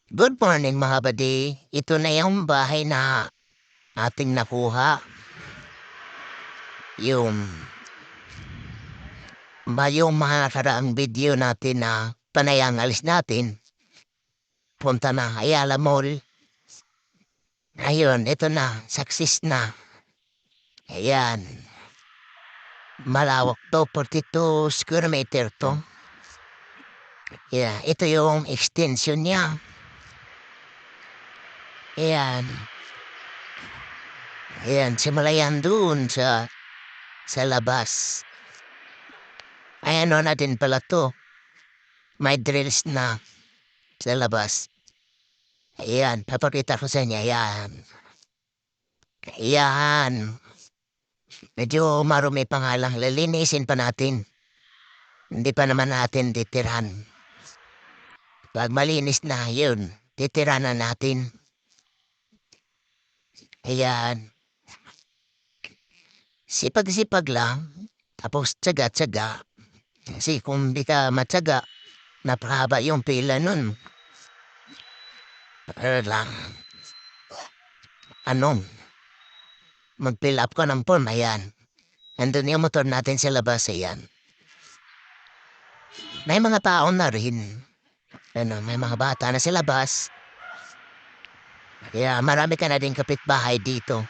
Good morning mga badi. Ito na yung bahay na ating nakuha. Yung, yung mga nakaraang video natin na panayang alis natin. Punta na Ayala Mall. Ayun, ito na. Success na. Ayan. Malawak to. 42 square meter to. Yeah, ito yung extension niya. Ayan. Ayan, simula yan dun sa labas. Ayan o natin pala to. May drills na sa labas. Ayan, papakita ko sa inyo. Ayan. Ayan. Medyo marumi pa nga lang. Lalinisin pa natin. Hindi pa naman natin titirahan. Pag malinis na, yun. Titirahan na natin. Ayan. Sipag-sipag lang. Tapos tsaga-tsaga. Kasi kung di ka matsaga, napahaba yung pila nun. Pero lang. Ano? Mag-fill up ka ng form. Ayan. Andun yung motor natin sa labas. Ayan. May mga tao na rin. Ano, may mga bata na sa labas. Kaya marami ka na din kapitbahay dito.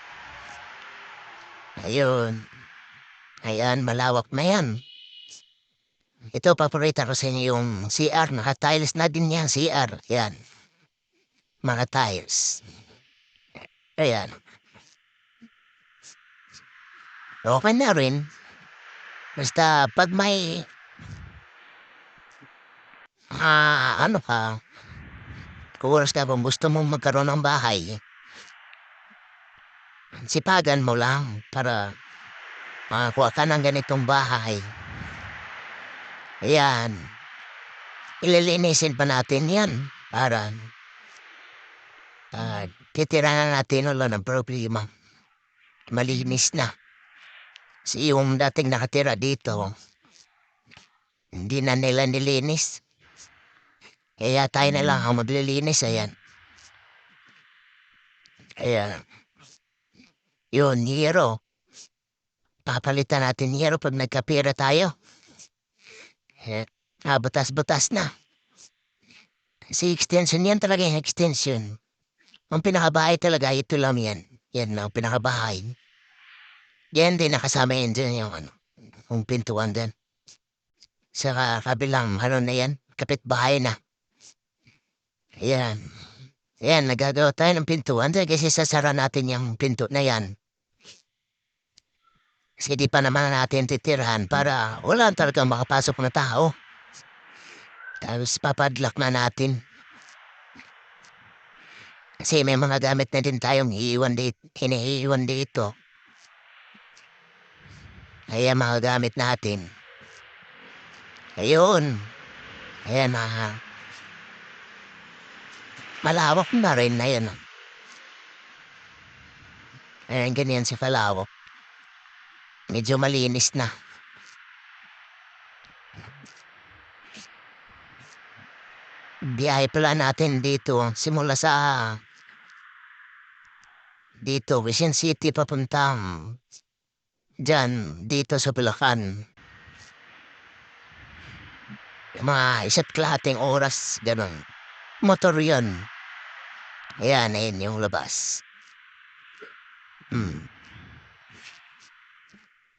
Ayun. Ayan, malawak na yan. Ito, paborito ko sa inyo yung CR. Naka-tiles na din yan, CR. Yan. Mga tiles. Ayan. Okay na rin. Basta pag may ano ka, kung oras ka kung gusto mong magkaroon ng bahay, sipagan mo lang para makakuha ka ng ganitong bahay. Ayan. Ililinisin pa natin yan para titira na natin wala ng problema. Malinis na. Si yung dating nakatira dito, hindi na nila nilinis. Kaya tayo na lang ang maglilinis. Ayan. Ayan. Yun, hero. Papalitan natin hero pag nagkapira tayo. Butas-butas na. Si extension yan talaga yung extension. Ang pinakabahay talaga, ito lang yan. Yan ang pinakabahay. Yan din nakasama yan dyan yung yung pintuan din. Sa kabilang, na yan, kapitbahay na. Ayan. Ayan, nagagawa tayo ng pintuan dyan kasi sasara natin yung pinto na yan. Kasi di pa naman natin titirhan para wala talagang makapasok na tao. Tapos papadlock na natin. Kasi may mga gamit na din tayong hiniiwan dito. Kaya mga gamit natin. Ayun. Ayan malawak na rin na yan. Ayan, ganyan si kalawak. Medyo malinis na. Biyahe pala natin dito. Simula sa dito, Quezon City papuntang dyan, dito sa Bulacan. Mga isa't kalahating oras, ganun. Motor yun. Ayan, ayan yung labas.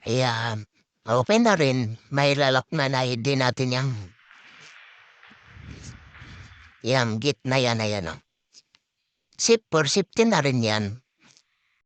Ayan. Open na rin. May lalak na din natin yung gitna yan, ayan o. For safety na rin yan.